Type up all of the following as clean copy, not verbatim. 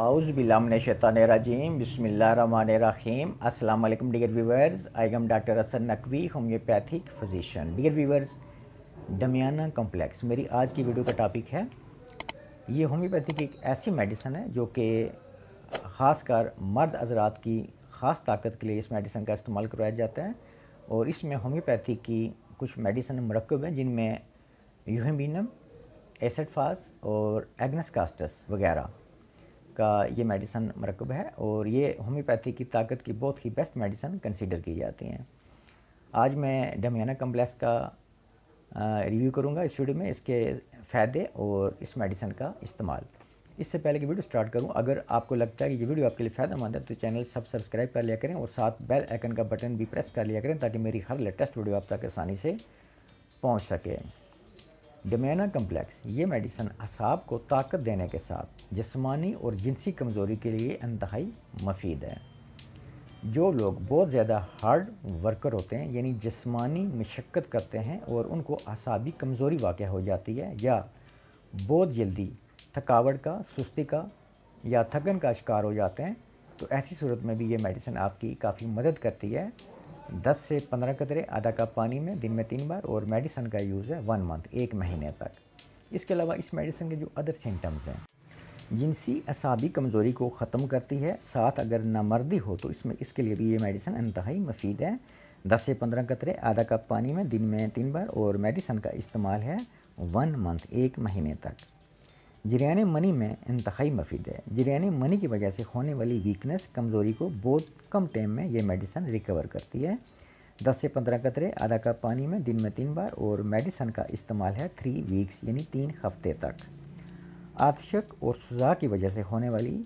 Auz billah minash-shaytanir-rajim. Bismillahir-rahmanir-rahim. Assalamu alaikum dear viewers. I am Dr. Hasan Naqvi, homeopathic physician. Dear viewers, damiana complex मेरी आज की video का topic है। ये homeopathy की एक ऐसी मेडिसिन है जो कि ख़ास कर मर्द हज़रात की ख़ास ताकत के लिए इस मेडिसिन का इस्तेमाल करवाया जाता है। और इसमें होम्योपैथी की कुछ मेडिसिन मरकब हैं जिनमें यूहेम्बिनम, एसिड फास और एग्नस कास्टस वगैरह का ये मेडिसिन मरकब है और ये होम्योपैथी की ताकत की बहुत ही बेस्ट मेडिसिन कंसीडर की जाती हैं। आज मैं डमियाना कम्प्लेक्स का रिव्यू करूंगा इस वीडियो में, इसके फ़ायदे और इस मेडिसिन का इस्तेमाल। इससे पहले कि वीडियो स्टार्ट करूं, अगर आपको लगता है कि ये वीडियो आपके लिए फ़ायदेमंद है तो चैनल सब्सक्राइब कर लिया करें और साथ बेल आइकन का बटन भी प्रेस कर लिया करें ताकि मेरी हर लेटेस्ट वीडियो आप तक आसानी से पहुंच सके। डमियाना कम्प्लेक्स ये मेडिसिन असाब को ताकत देने के साथ जिस्मानी और जिनसी कमज़ोरी के लिए इंतहाई मुफीद है। जो लोग बहुत ज़्यादा हार्ड वर्कर होते हैं, यानी जिस्मानी मशक्क़त करते हैं और उनको असाबी कमज़ोरी वाक़ हो जाती है, या बहुत जल्दी थकावट का, सुस्ती का या थकन का शिकार हो जाते हैं, तो ऐसी सूरत में भी ये मेडिसिन आपकी काफ़ी मदद करती है। 10 से 15 कतरे आधा कप पानी में दिन में 3 बार, और मेडिसिन का यूज़ है 1 मंथ, 1 महीने तक। इसके अलावा इस मेडिसिन के जो अदर सिम्टम्स हैं, जिनसी असाबी कमज़ोरी को ख़त्म करती है, साथ अगर नामर्दी हो तो इसके लिए भी ये मेडिसिन इंतहाई मुफीद है। 10 से 15 कतरे आधा कप पानी में दिन में 3 बार, और मेडिसिन का इस्तेमाल है 1 मंथ, 1 महीने तक। जरियाने मनी में इंतहाई मुफीद है। जरियाने मनी की वजह से होने वाली वीकनेस, कमज़ोरी को बहुत कम टाइम में ये मेडिसिन रिकवर करती है। 10 से 15 कतरे आधा कप पानी में दिन में 3 बार, और मेडिसिन का इस्तेमाल है 3 वीक्स यानी 3 हफ्ते तक। आतशक और सुजा की वजह से होने वाली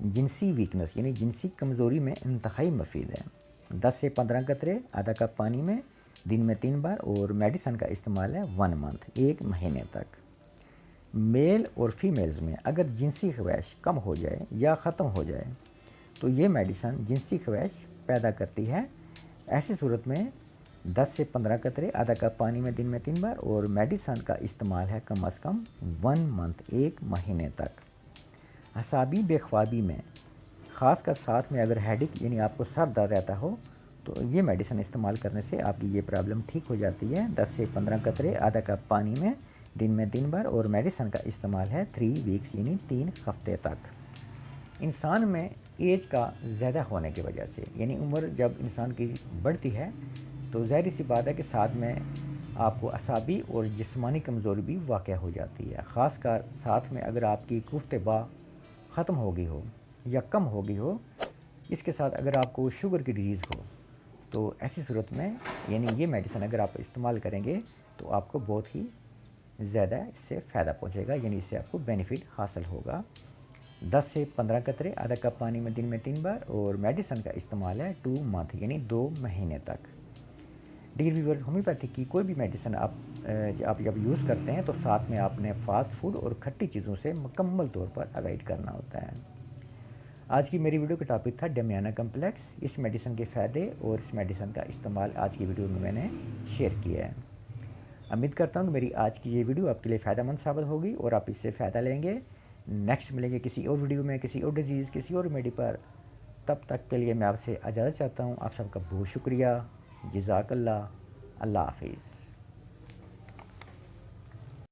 जिनसी वीकनेस यानी जिनसी कमज़ोरी में इंतहाई मुफीद है। 10 से 15 कतरे आधा कप पानी में दिन में 3 बार, और मेडिसिन का इस्तेमाल है 1 मंथ, 1 महीने तक। मेल और फीमेल्स में अगर जिनसी ख्वाहिश कम हो जाए या ख़त्म हो जाए तो ये मेडिसिन जिनसी ख्वाहिश पैदा करती है। ऐसी सूरत में 10 से 15 कतरे आधा कप पानी में दिन में 3 बार, और मेडिसिन का इस्तेमाल है कम अज़ कम 1 मंथ, 1 महीने तक। असाबी बेख्वाबी में ख़ास कर साथ में अगर हेडेक यानी आपको सर दर्द रहता हो तो ये मेडिसिन इस्तेमाल करने से आपकी ये प्रॉब्लम ठीक हो जाती है। 10 से 15 कतरे आधा कप पानी में दिन में 3 बार, और मेडिसिन का इस्तेमाल है 3 वीक्स यानी 3 हफ्ते तक। इंसान में एज का ज़्यादा होने की वजह से, यानी उम्र जब इंसान की बढ़ती है तो ज़ाहिर सी बात है कि साथ में आपको असाबी और जिस्मानी कमज़ोरी भी वाक़ हो जाती है। ख़ास कर साथ में अगर आपकी कुफ्ते-बा ख़त्म हो गई हो या कम हो गई हो, इसके साथ अगर आपको शुगर की डिज़ीज़ हो, तो ऐसी सूरत में यानी ये मेडिसिन अगर आप इस्तेमाल करेंगे तो आपको बहुत ही ज़्यादा इससे फ़ायदा पहुँचेगा, यानी इससे आपको बेनिफिट हासिल होगा। 10 से 15 कतरे आधा कप पानी में दिन में 3 बार, और मेडिसिन का इस्तेमाल है 2 मंथ यानी 2 महीने तक। डियर व्यूअर्स, होम्योपैथी की कोई भी मेडिसिन आप जब यूज़ करते हैं तो साथ में आपने फास्ट फूड और खट्टी चीज़ों से मुकम्मल तौर पर अवॉइड करना होता है। आज की मेरी वीडियो का टॉपिक था डमियाना कम्प्लेक्स। इस मेडिसिन के फ़ायदे और इस मेडिसिन का इस्तेमाल आज की वीडियो में मैंने शेयर किया है। उम्मीद करता हूँ कि मेरी आज की ये वीडियो आपके लिए फ़ायदेमंद साबित होगी और आप इससे फ़ायदा लेंगे। नेक्स्ट मिलेंगे किसी और वीडियो में, किसी और डिजीज़, किसी और रेमेडी पर। तब तक के लिए मैं आपसे इजाज़त चाहता हूँ। आप सबका बहुत शुक्रिया। जज़ाकल्लाह। अल्लाह हाफ़िज़।